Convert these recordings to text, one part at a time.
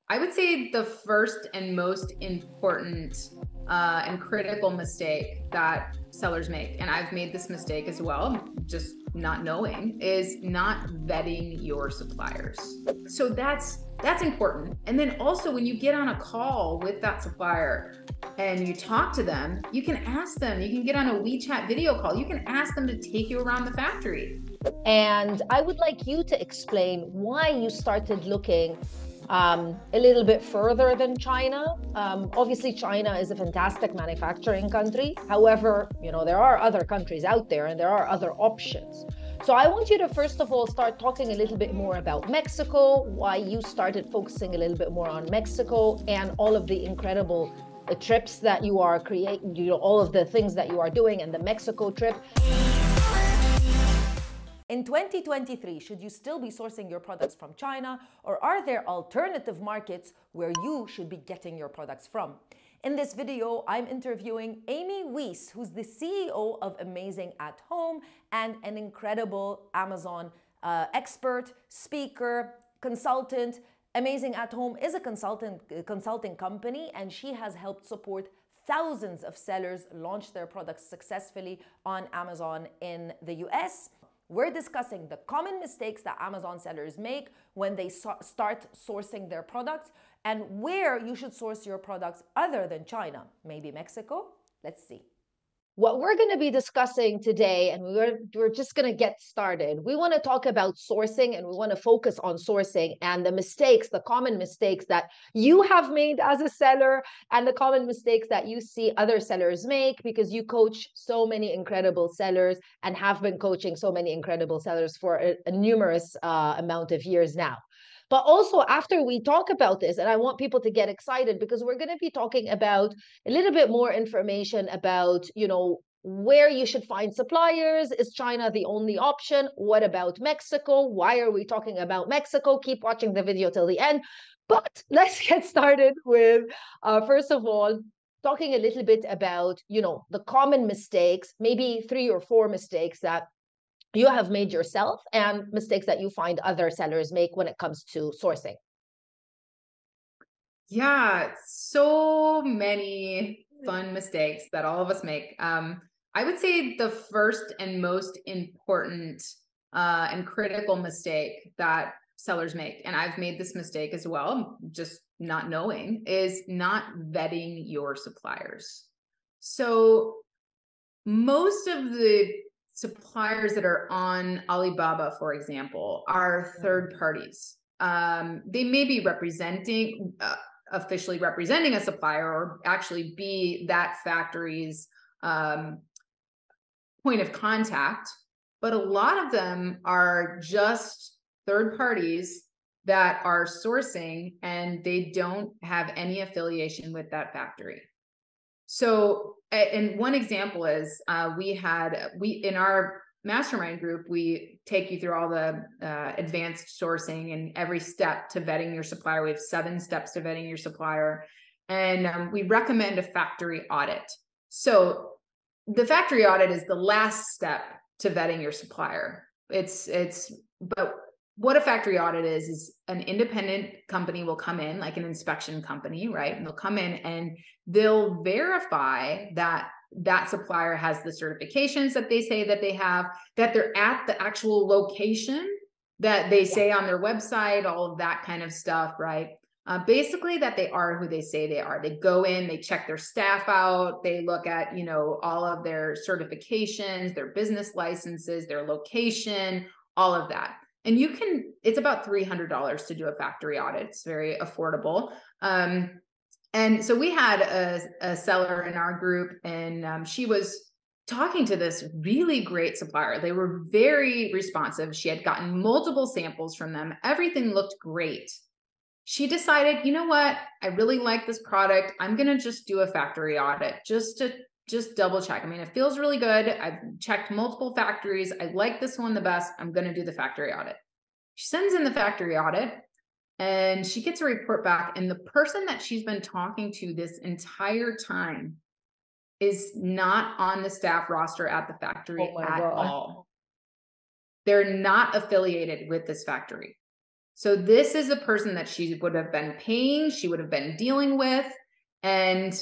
I would say the first and most important and critical mistake that sellers make, and I've made this mistake as well, just not knowing, is not vetting your suppliers. So that's important. And then also when you get on a call with that supplier and you talk to them, you can ask them, you can get on a WeChat video call, you can ask them to take you around the factory. And I would like you to explain why you started looking a little bit further than China. Obviously, China is a fantastic manufacturing country. However, there are other countries out there and there are other options. So I want you to, first of all, start talking a little bit more about Mexico, why you started focusing a little bit more on Mexico, and all of the incredible trips that you are creating, all of the things that you are doing, and the Mexico trip. In 2023, should you still be sourcing your products from China, or are there alternative markets where you should be getting your products from? In this video, I'm interviewing Amy Weiss, who's the CEO of Amazing at Home and an incredible Amazon expert, speaker, consultant. Amazing at Home is a consulting company, and she has helped support thousands of sellers launch their products successfully on Amazon in the US. We're discussing the common mistakes that Amazon sellers make when they start sourcing their products, and where you should source your products other than China, maybe Mexico. Let's see. What we're going to be discussing today, and we're just going to get started. We want to talk about sourcing, and we want to focus on sourcing and the common mistakes that you have made as a seller, and the common mistakes that you see other sellers make, because you coach so many incredible sellers and have been coaching so many incredible sellers for a numerous amount of years now. But also, after we talk about this, and I want people to get excited, because we're going to be talking about a little bit more information about, where you should find suppliers. Is China the only option? What about Mexico? Why are we talking about Mexico? Keep watching the video till the end. But let's get started with, first of all, talking a little bit about, the common mistakes, maybe 3 or 4 mistakes that you have made yourself, and mistakes that you find other sellers make when it comes to sourcing. Yeah, so many fun mistakes that all of us make. I would say the first and most important and critical mistake that sellers make, and I've made this mistake as well, just not knowing, is not vetting your suppliers. So most of the suppliers that are on Alibaba, for example, are third parties. They may be officially representing a supplier, or actually be that factory's point of contact. But a lot of them are just third parties that are sourcing, and they don't have any affiliation with that factory. So, and one example is in our mastermind group, we take you through all the advanced sourcing and every step to vetting your supplier. We have 7 steps to vetting your supplier, and we recommend a factory audit. So the factory audit is the last step to vetting your supplier. But what a factory audit is an independent company will come in, like an inspection company, right? And they'll come in and they'll verify that that supplier has the certifications that they say that they have, that they're at the actual location that they say on their website, all of that kind of stuff, right? Basically that they are who they say they are. They go in, they check their staff out, they look at, all of their certifications, their business licenses, their location, all of that. And it's about $300 to do a factory audit. It's very affordable. And so we had a seller in our group, and she was talking to this really great supplier. They were very responsive. She had gotten multiple samples from them. Everything looked great. She decided, you know what? I really like this product. I'm going to just do a factory audit just to double check. I mean, it feels really good. I've checked multiple factories. I like this one the best. I'm going to do the factory audit. She sends in the factory audit, and she gets a report back. And the person that she's been talking to this entire time is not on the staff roster at the factory at all. They're not affiliated with this factory. So this is a person that she would have been paying, she would have been dealing with, and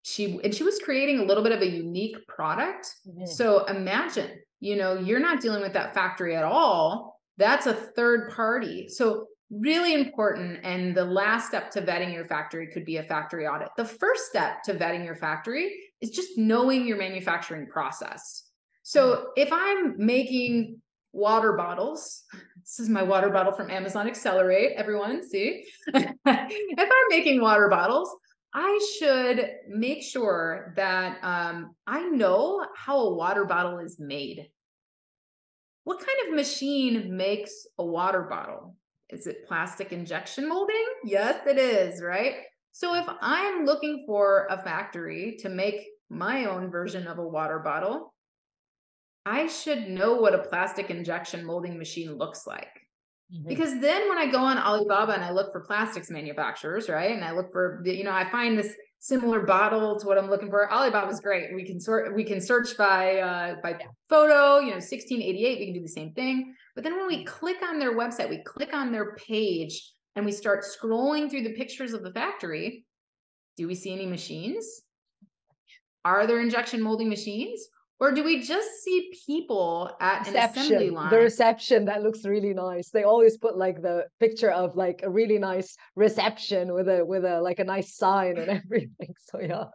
she was creating a little bit of a unique product. So imagine, you're not dealing with that factory at all. That's a third party. So really important. And the last step to vetting your factory could be a factory audit. The first step to vetting your factory is just knowing your manufacturing process. So if I'm making water bottles, this is my water bottle from Amazon Accelerate, everyone, see? If I'm making water bottles, I should make sure that I know how a water bottle is made. What kind of machine makes a water bottle? Is it plastic injection molding? Yes, it is, right? So if I'm looking for a factory to make my own version of a water bottle, I should know what a plastic injection molding machine looks like. Because then when I go on Alibaba and I look for plastics manufacturers, right? And I look for, I find this similar bottle to what I'm looking for. Alibaba's great. We can search by photo, 1688, we can do the same thing. But then when we click on their website, we click on their page and we start scrolling through the pictures of the factory. Do we see any machines? Are there injection molding machines? Or do we just see people at an assembly line? The reception, that looks really nice. They always put like the picture of like a really nice reception with a like a nice sign and everything. So yeah.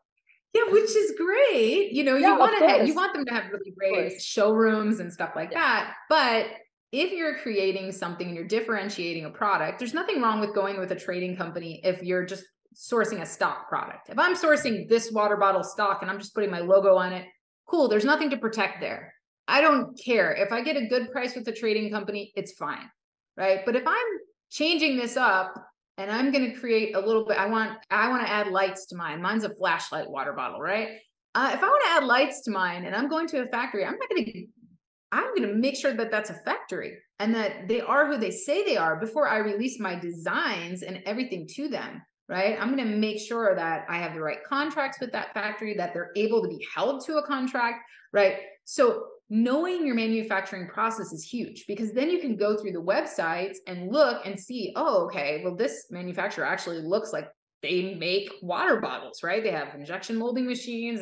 Yeah, which is great. You want them to have really great showrooms and stuff like that. But if you're creating something and you're differentiating a product, there's nothing wrong with going with a trading company if you're just sourcing a stock product. If I'm sourcing this water bottle stock and I'm just putting my logo on it, cool, there's nothing to protect there. I don't care. If I get a good price with the trading company, it's fine, right? But if I'm changing this up and I'm going to create a little bit, I want to add lights to mine. Mine's a flashlight water bottle, right? If I want to add lights to mine and I'm going to a factory, I'm going to make sure that that's a factory and that they are who they say they are before I release my designs and everything to them. Right? I'm going to make sure that I have the right contracts with that factory, that they're able to be held to a contract, right? So knowing your manufacturing process is huge because then you can go through the websites and look and see, oh, okay, well, this manufacturer actually looks like they make water bottles, right? They have injection molding machines,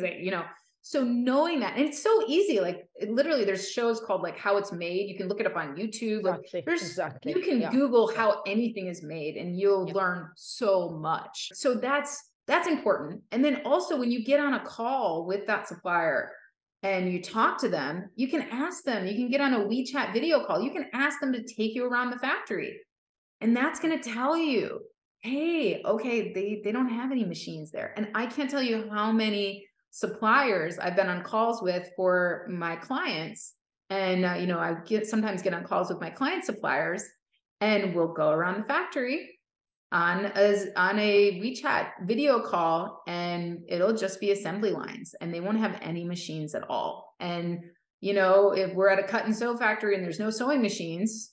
so knowing that, and it's so easy, like literally there's shows called like How It's Made. You can look it up on YouTube. You can Google how anything is made and you'll learn so much. So that's important. And then also when you get on a call with that supplier and you talk to them, you can ask them, you can get on a WeChat video call. You can ask them to take you around the factory. And that's going to tell you, hey, okay, they don't have any machines there. And I can't tell you how many suppliers I've been on calls with for my clients. And, I sometimes get on calls with my client suppliers and we'll go around the factory on a WeChat video call and it'll just be assembly lines and they won't have any machines at all. And, if we're at a cut and sew factory and there's no sewing machines,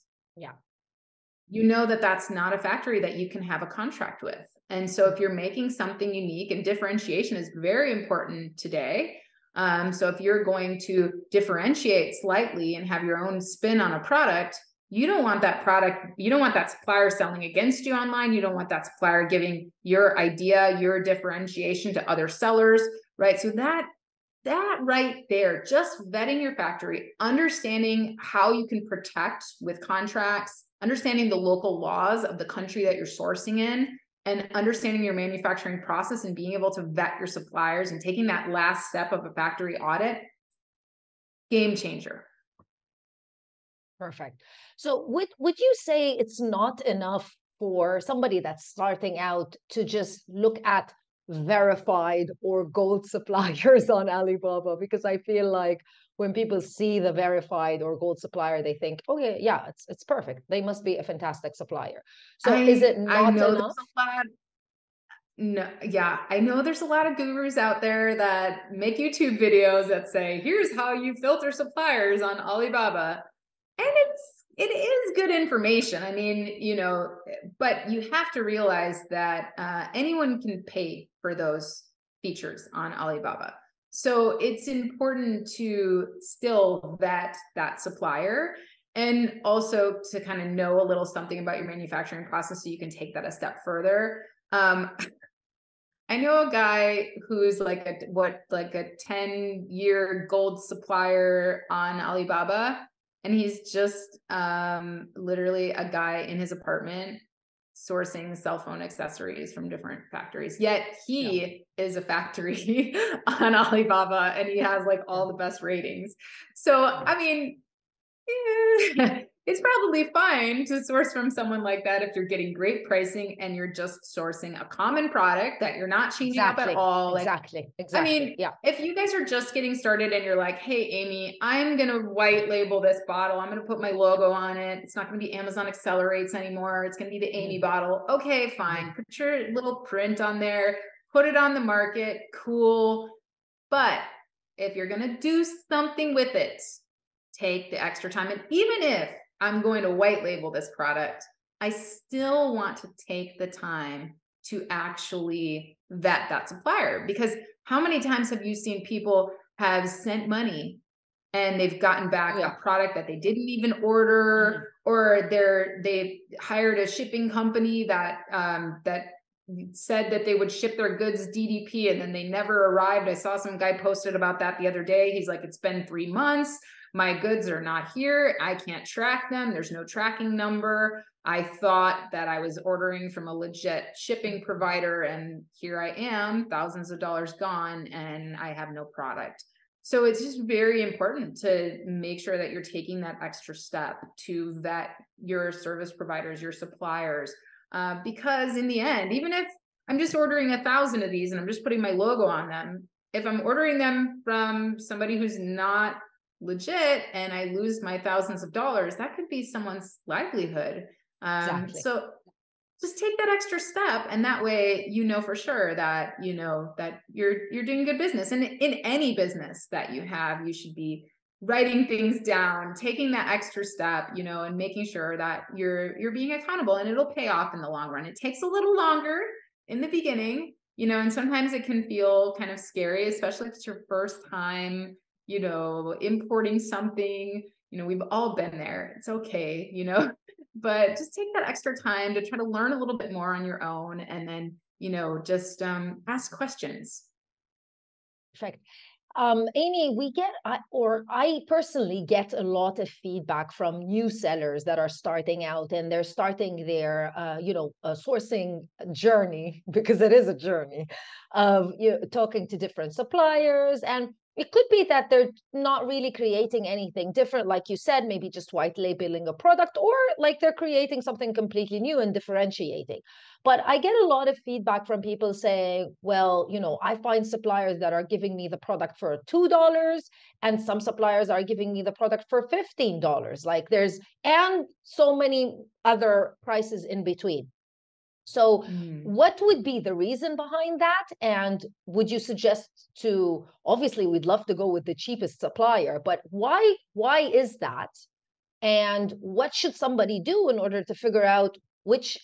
that's not a factory that you can have a contract with. And so if you're making something unique, and differentiation is very important today. So if you're going to differentiate slightly and have your own spin on a product, you don't want that supplier selling against you online. You don't want that supplier giving your idea, your differentiation to other sellers, right? So that right there, just vetting your factory, understanding how you can protect with contracts, understanding the local laws of the country that you're sourcing in, and understanding your manufacturing process and being able to vet your suppliers and taking that last step of a factory audit, game changer. Perfect. So would you say it's not enough for somebody that's starting out to just look at verified or gold suppliers on Alibaba? Because I feel like when people see the verified or gold supplier, they think, oh yeah, it's perfect. They must be a fantastic supplier. So is it not enough? No, yeah, I know there's a lot of gurus out there that make YouTube videos that say, here's how you filter suppliers on Alibaba. And it is good information. I mean, but you have to realize that anyone can pay for those features on Alibaba. So it's important to still vet that supplier And also to kind of know a little something about your manufacturing process so you can take that a step further. I know a guy who's like a 10-year gold supplier on Alibaba, and he's just literally a guy in his apartment sourcing cell phone accessories from different factories. Yet he is a factory on Alibaba, and he has like all the best ratings. So I mean, it's probably fine to source from someone like that if you're getting great pricing and you're just sourcing a common product that you're not changing up at all. Exactly. I mean, if you guys are just getting started and you're like, hey, Amy, I'm going to white label this bottle. I'm going to put my logo on it. It's not going to be Amazon Accelerates anymore. It's going to be the Amy bottle. Okay, fine. Put your little print on there, put it on the market. Cool. But if you're going to do something with it, take the extra time. And even if I'm going to white label this product, I still want to take the time to actually vet that supplier, because how many times have you seen people have sent money and they've gotten back a product that they didn't even order, or they hired a shipping company that said that they would ship their goods DDP and then they never arrived. I saw some guy posted about that the other day. He's like, it's been 3 months. My goods are not here. I can't track them. There's no tracking number. I thought that I was ordering from a legit shipping provider, and here I am, thousands of dollars gone, and I have no product. So it's just very important to make sure that you're taking that extra step to vet your service providers, your suppliers, because in the end, even if I'm just ordering 1,000 of these and I'm just putting my logo on them, if I'm ordering them from somebody who's not legit and I lose my thousands of dollars, that could be someone's livelihood. So just take that extra step, and that way you know for sure that that you're doing good business. And in any business that you have, you should be writing things down, taking that extra step, and making sure that you're being accountable, and it'll pay off in the long run. It takes a little longer in the beginning, and sometimes it can feel kind of scary, especially if it's your first time importing something. We've all been there. It's okay, but just take that extra time to try to learn a little bit more on your own, and then, just ask questions. Perfect. Amy, I personally get a lot of feedback from new sellers that are starting out, and they're starting their, sourcing journey, because it is a journey of talking to different suppliers. And it could be that they're not really creating anything different, like you said, maybe just white labeling a product, or like they're creating something completely new and differentiating. But I get a lot of feedback from people saying, well, I find suppliers that are giving me the product for $2, and some suppliers are giving me the product for $15. And so many other prices in between. So what would be the reason behind that? And would you suggest obviously we'd love to go with the cheapest supplier, but why is that? And what should somebody do in order to figure out which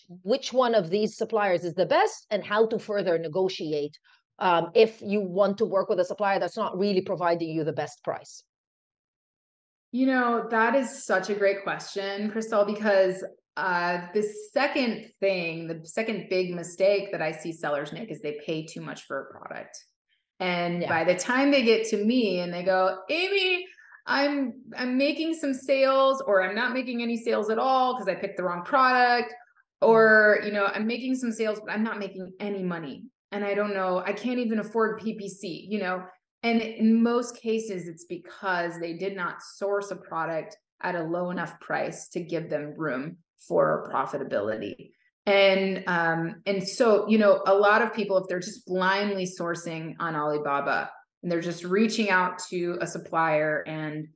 one of these suppliers is the best, and how to further negotiate if you want to work with a supplier that's not really providing you the best price? That is such a great question, Crystal, because the second big mistake that I see sellers make is they pay too much for a product. And by the time they get to me and they go, Amy, I'm making some sales, or I'm not making any sales at all because I picked the wrong product, or, I'm making some sales, but I'm not making any money. And I don't know, I can't even afford PPC, and in most cases, it's because they did not source a product at a low enough price to give them room for profitability. And so, a lot of people, if they're just blindly sourcing on Alibaba and they're just reaching out to a supplier and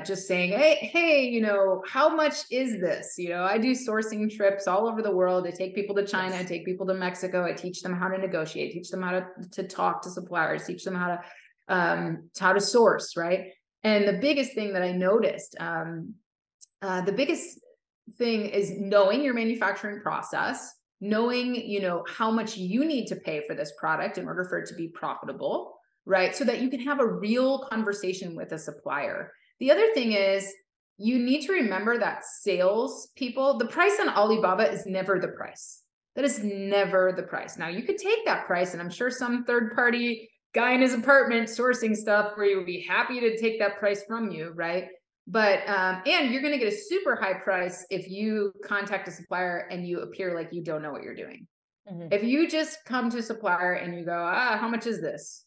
just saying, hey, how much is this? I do sourcing trips all over the world. I take people to China, I take people to Mexico. I teach them how to negotiate, teach them how to talk to suppliers, teach them how to source, right? And the biggest thing that I noticed, the biggest thing is knowing your manufacturing process, knowing, how much you need to pay for this product in order for it to be profitable, right? So that you can have a real conversation with a supplier. The other thing is, you need to remember that sales people, the price on Alibaba is never the price. That is never the price. Now you could take that price, and I'm sure some third party guy in his apartment sourcing stuff where he would be happy to take that price from you, right? But and you're going to get a super high price if you contact a supplier and you appear like you don't know what you're doing. Mhm. If you just come to a supplier and you go, how much is this?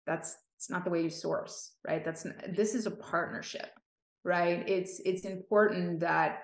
It's not the way you source, right? This is a partnership, right? It's important that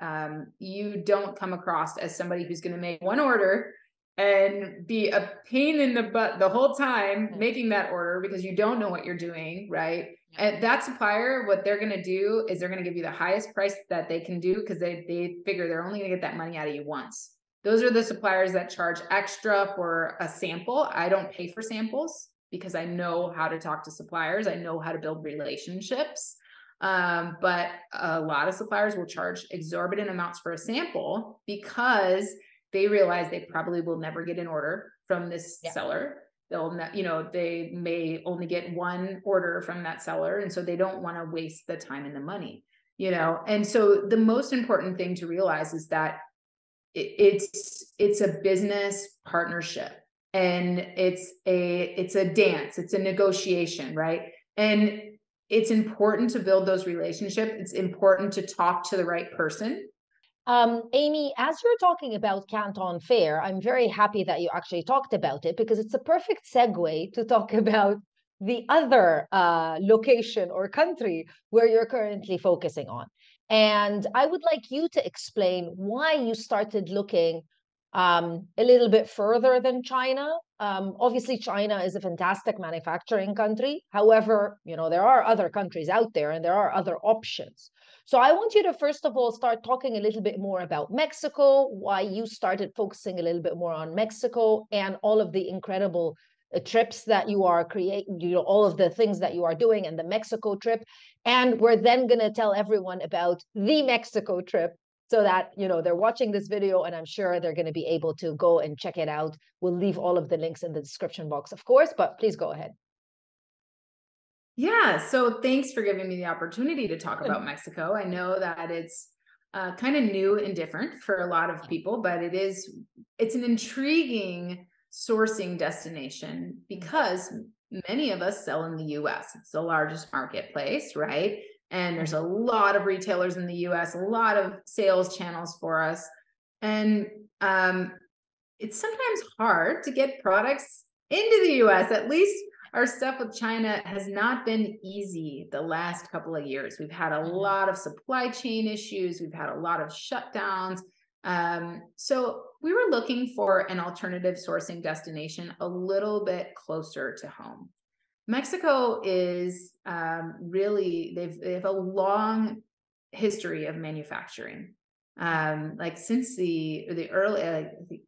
you don't come across as somebody who's going to make one order and be a pain in the butt the whole time making that order because you don't know what you're doing, right? And that supplier, what they're going to do is they're going to give you the highest price that they can do because they figure they're only going to get that money out of you once. Those are the suppliers that charge extra for a sample. I don't pay for samples because I know how to talk to suppliers. I know how to build relationships. But a lot of suppliers will charge exorbitant amounts for a sample because they realize they probably will never get an order from this seller. They may only get one order from that seller. And so they don't want to waste the time and the money, And so the most important thing to realize is that it's a business partnership, and it's a dance, it's a negotiation, right? And it's important to build those relationships. It's important to talk to the right person. Amy, as you're talking about Canton Fair, I'm very happy that you actually talked about it because it's a perfect segue to talk about the other location or country where you're currently focusing on. And I would like you to explain why you started looking a little bit further than China. Obviously, China is a fantastic manufacturing country. However, there are other countries out there and there are other options. So I want you to, first of all, start talking a little bit more about Mexico, why you started focusing a little bit more on Mexico and all of the incredible trips that you are creating, all of the things that you are doing and the Mexico trip. And we're then going to tell everyone about the Mexico trip so that, they're watching this video and I'm sure they're going to be able to go and check it out. We'll leave all of the links in the description box, of course, but please go ahead. Yeah, so thanks for giving me the opportunity to talk about Mexico. I know that it's kind of new and different for a lot of people, but it's an intriguing sourcing destination because many of us sell in the US. It's the largest marketplace, right? And there's a lot of retailers in the US, a lot of sales channels for us. And it's sometimes hard to get products into the US. At least our stuff with China has not been easy the last couple of years. We've had a lot of supply chain issues. We've had a lot of shutdowns. So we were looking for an alternative sourcing destination a little bit closer to home. Mexico is really, they have a long history of manufacturing. Like since the early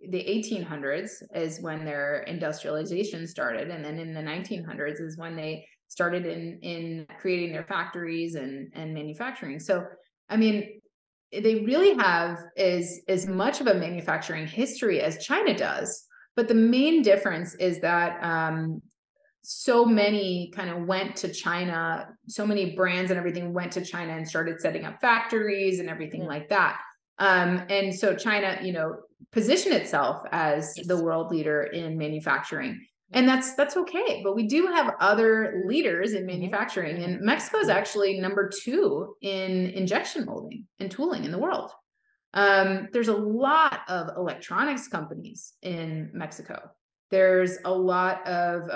the 1800s is when their industrialization started, and then in the 1900s is when they started in creating their factories and manufacturing. So I mean, they really have as much of a manufacturing history as China does, but the main difference is that so many kind of went to China, so many brands and everything went to China and started setting up factories and everything like that. And so China, positioned itself as the world leader in manufacturing. And that's okay. But we do have other leaders in manufacturing. And Mexico is actually number 2 in injection molding and tooling in the world. There's a lot of electronics companies in Mexico. There's a lot of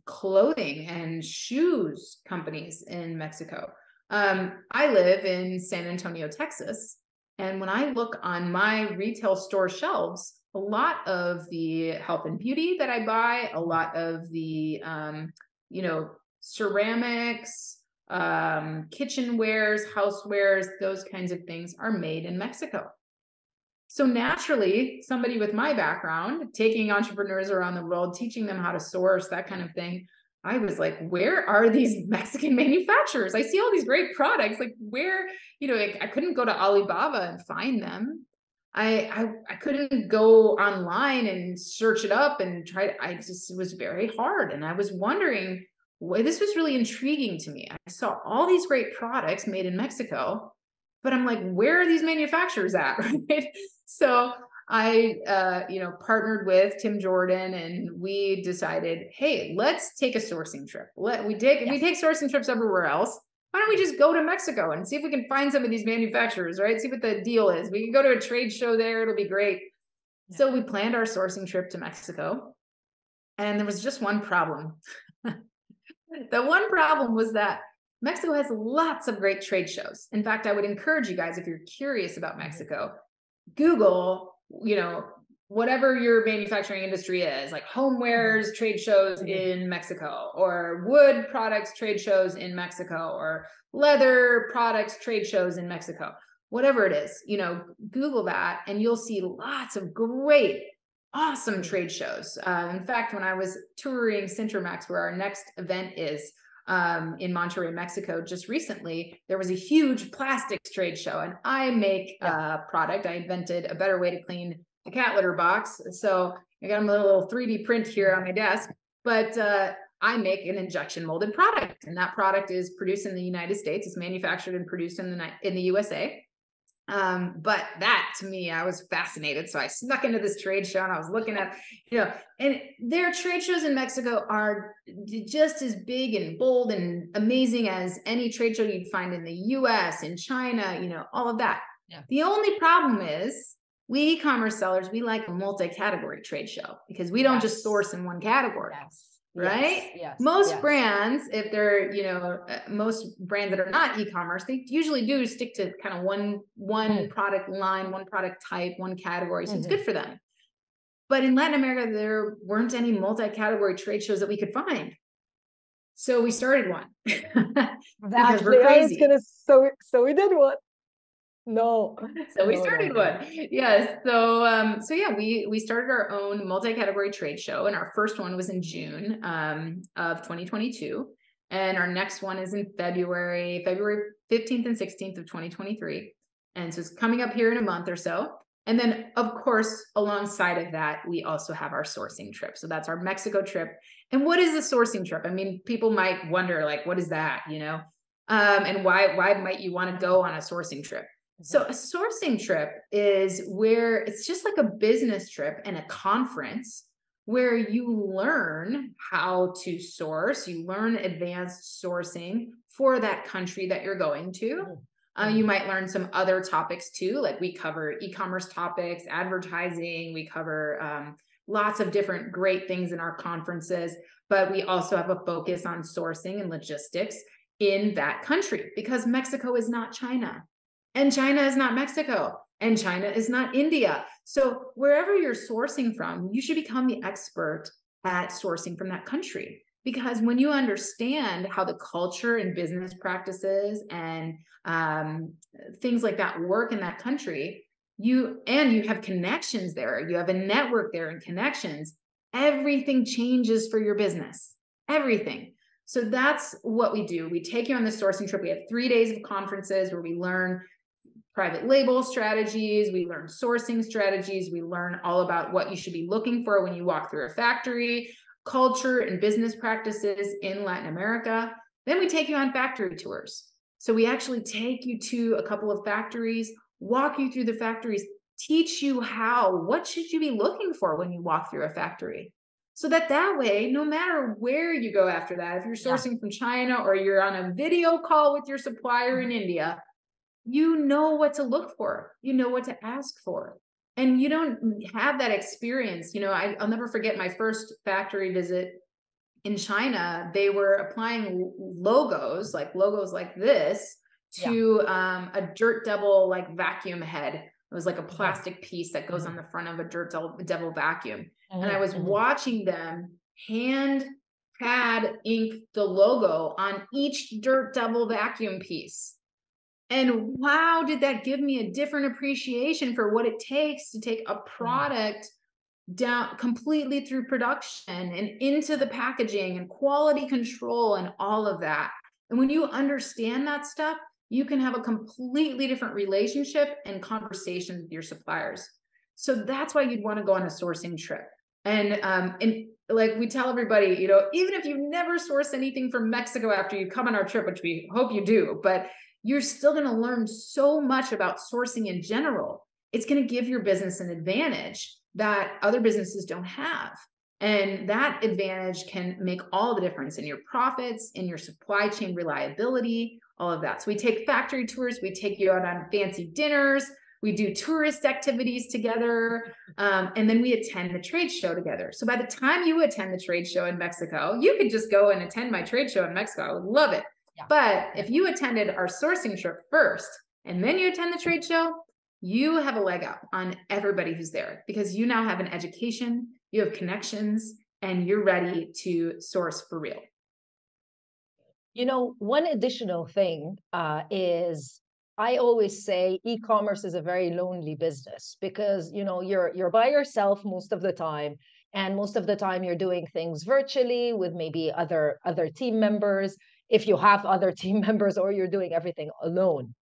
clothing and shoes companies in Mexico. I live in San Antonio, Texas. And when I look on my retail store shelves, a lot of the health and beauty that I buy, a lot of the, ceramics, kitchenwares, housewares, those kinds of things are made in Mexico. So naturally, somebody with my background, taking entrepreneurs around the world, teaching them how to source, that kind of thing, I was like, where are these Mexican manufacturers? I see all these great products. Like where, I couldn't go to Alibaba and find them. I couldn't go online and search it up and it was very hard. And I was wondering, this was really intriguing to me. I saw all these great products made in Mexico, but I'm like, where are these manufacturers at? Right. So I, partnered with Tim Jordan, and we decided, hey, let's take a sourcing trip. We take sourcing trips everywhere else. Why don't we just go to Mexico and see if we can find some of these manufacturers, right? See what the deal is. We can go to a trade show there. It'll be great. Yeah. So we planned our sourcing trip to Mexico, and there was just one problem. The one problem was that Mexico has lots of great trade shows. In fact, I would encourage you guys, if you're curious about Mexico, Google, whatever your manufacturing industry is, like homewares trade shows in Mexico, or wood products trade shows in Mexico, or leather products trade shows in Mexico, whatever it is, Google that and you'll see lots of great, awesome trade shows. In fact, when I was touring Cintermax, where our next event is, in Monterrey, Mexico, just recently, there was a huge plastics trade show, and I make a product. I invented a better way to clean a cat litter box. So I got a little 3D print here on my desk, but I make an injection molded product, and that product is produced in the United States. It's manufactured and produced in the USA. But that, to me, I was fascinated. So I snuck into this trade show, and I was looking at, and their trade shows in Mexico are just as big and bold and amazing as any trade show you'd find in the US, in China, all of that. Yeah. The only problem is, we e-commerce sellers, we like a multi-category trade show, because we don't just source in one category. Yes. Right? Yes. Most brands, if they're, most brands that are not e-commerce, they usually do stick to kind of one product line, one product type, one category. So it's good for them. But in Latin America, there weren't any multi-category trade shows that we could find. So we started one. Because we're crazy. So we did one. No. So we started one. Yes. So yeah, we started our own multi-category trade show, and our first one was in June of 2022. And our next one is in February 15th and 16th of 2023. And so it's coming up here in a month or so. And then, of course, alongside of that, we also have our sourcing trip. So that's our Mexico trip. And what is a sourcing trip? I mean, people might wonder, like, what is that, and why might you want to go on a sourcing trip? So a sourcing trip is where it's just like a business trip and a conference where you learn how to source, you learn advanced sourcing for that country that you're going to. You might learn some other topics too, like we cover e-commerce topics, advertising, we cover lots of different great things in our conferences, but we also have a focus on sourcing and logistics in that country, because Mexico is not China. And China is not Mexico, and China is not India. So wherever you're sourcing from, you should become the expert at sourcing from that country. Because when you understand how the culture and business practices and things like that work in that country, you have connections there, you have a network there and connections, everything changes for your business, everything. So that's what we do. We take you on the sourcing trip. We have 3 days of conferences where we learn private label strategies, we learn sourcing strategies, we learn all about what you should be looking for when you walk through a factory, culture and business practices in Latin America. Then we take you on factory tours. So we actually take you to a couple of factories, walk you through the factories, teach you what should you be looking for when you walk through a factory. So that way, no matter where you go after that, if you're sourcing from China or you're on a video call with your supplier in India, you know what to look for, you know what to ask for. And you don't have that experience. I'll never forget my first factory visit in China. They were applying logos like this to a dirt devil like vacuum head. It was like a plastic piece that goes on the front of a dirt devil vacuum. And I was watching them hand pad ink the logo on each dirt devil vacuum piece. And wow, did that give me a different appreciation for what it takes to take a product down completely through production and into the packaging and quality control and all of that. And when you understand that stuff, you can have a completely different relationship and conversation with your suppliers. So that's why you'd want to go on a sourcing trip. And like we tell everybody, you know, even if you never source anything from Mexico after you come on our trip, which we hope you do, but you're still going to learn so much about sourcing in general. It's going to give your business an advantage that other businesses don't have. And that advantage can make all the difference in your profits, in your supply chain reliability, all of that. So we take factory tours, we take you out on fancy dinners, we do tourist activities together, and then we attend the trade show together. So by the time you attend the trade show in Mexico, you could just go and attend my trade show in Mexico. I would love it. Yeah. But if you attended our sourcing trip first, and then you attend the trade show, you have a leg up on everybody who's there because you now have an education, you have connections, and you're ready to source for real. You know, one additional thing is I always say e-commerce is a very lonely business because, you know, you're by yourself most of the time. And most of the time you're doing things virtually with maybe other team members, if you have other team members, or you're doing everything alone.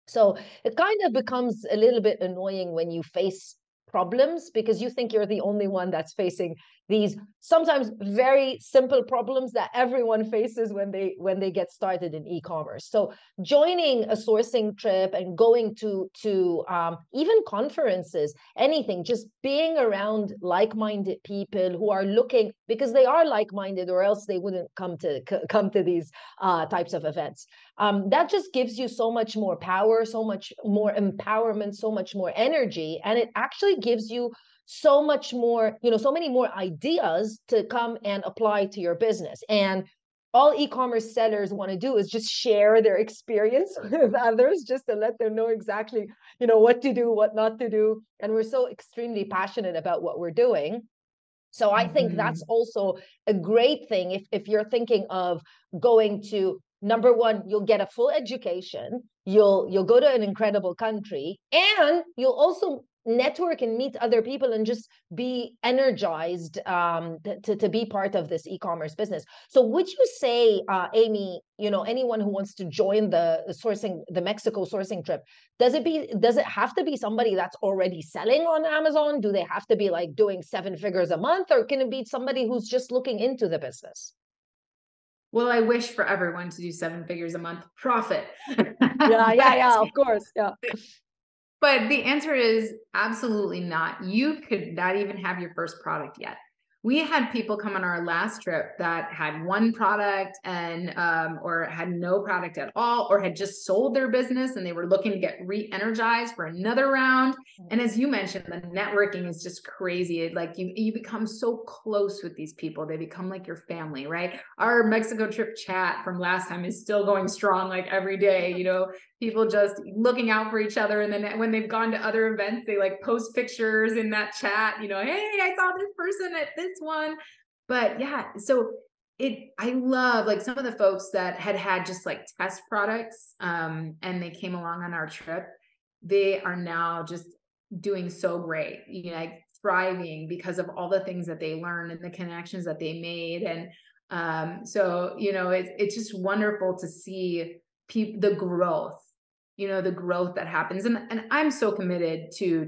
So it kind of becomes a little bit annoying when you face problems because you think you're the only one that's facing these sometimes very simple problems that everyone faces when they get started in e-commerce. So joining a sourcing trip and going to even conferences, anything, just being around like-minded people who are looking, because they are like-minded or else they wouldn't come to these types of events. That just gives you so much more power, so much more empowerment, so much more energy, and it actually gives you so much more, you know, so many more ideas to come and apply to your business. And all e-commerce sellers want to do is just share their experience with others, just to let them know exactly, you know, what to do, what not to do. And we're so extremely passionate about what we're doing. So I think that's also a great thing if you're thinking of going to, number one, you'll get a full education, you'll go to an incredible country, and you'll also network and meet other people and just be energized to be part of this e-commerce business. So would you say, Amy, you know, anyone who wants to join the Mexico sourcing trip, does it have to be somebody that's already selling on Amazon? Do they have to be like doing 7 figures a month, or can it be somebody who's just looking into the business? Well, I wish for everyone to do 7 figures a month profit. Yeah, of course. Yeah. But the answer is absolutely not. You could not even have your first product yet. We had people come on our last trip that had one product and or had no product at all, or had just sold their business and they were looking to get re-energized for another round. And as you mentioned, the networking is just crazy. Like you become so close with these people. They become like your family, right? Our Mexico trip chat from last time is still going strong, like every day, you know, people just looking out for each other. And then when they've gone to other events, they like post pictures in that chat, you know, hey, I saw this person at this one. But yeah, so I love like some of the folks that had just like test products and they came along on our trip, they are now just doing so great, you know, like thriving because of all the things that they learned and the connections that they made. And so, you know, it's just wonderful to see the growth, you know, the growth that happens. And I'm so committed to,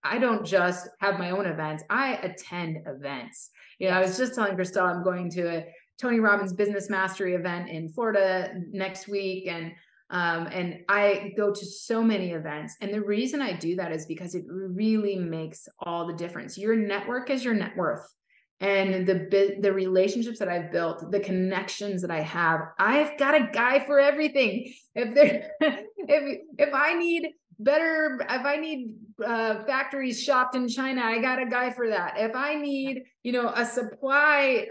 I don't just have my own events, I attend events. You know, I was just telling Christelle, I'm going to a Tony Robbins Business Mastery event in Florida next week. And I go to so many events. And the reason I do that is because it really makes all the difference. Your network is your net worth. And the relationships that I've built, the connections that I have, I've got a guy for everything. If I need factories shopped in China, I got a guy for that. If I need, you know, a supply,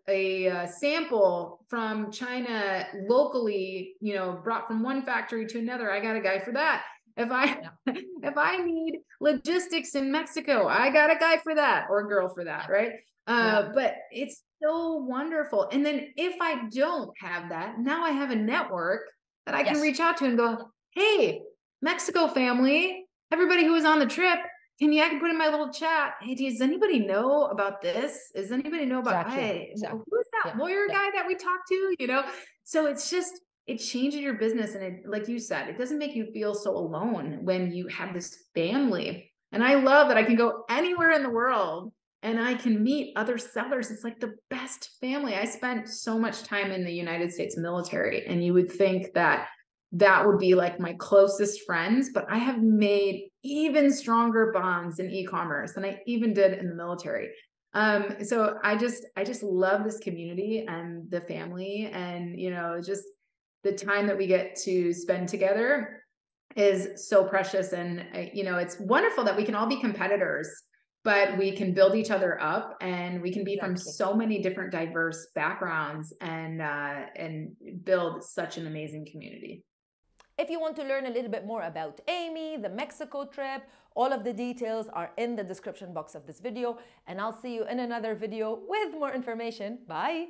a sample from China locally, you know, brought from one factory to another, I got a guy for that. If I need logistics in Mexico, I got a guy for that or a girl for that, right? But it's so wonderful. And then if I don't have that, now I have a network that I can reach out to and go, hey, Mexico family, everybody who was on the trip, I can put in my little chat, hey, does anybody know about this? Does anybody know about, hey, who's that lawyer guy that we talked to? You know, so it's just, it changes your business. And it, like you said, it doesn't make you feel so alone when you have this family. And I love that I can go anywhere in the world and I can meet other sellers. It's like the best family. I spent so much time in the United States military, and you would think that that would be like my closest friends, but I have made even stronger bonds in e-commerce than I even did in the military. So I just love this community and the family, and just the time that we get to spend together is so precious. And it's wonderful that we can all be competitors, but we can build each other up, and we can be from so many different diverse backgrounds, and build such an amazing community. If you want to learn a little bit more about Amy, the Mexico trip, all of the details are in the description box of this video, and I'll see you in another video with more information. Bye.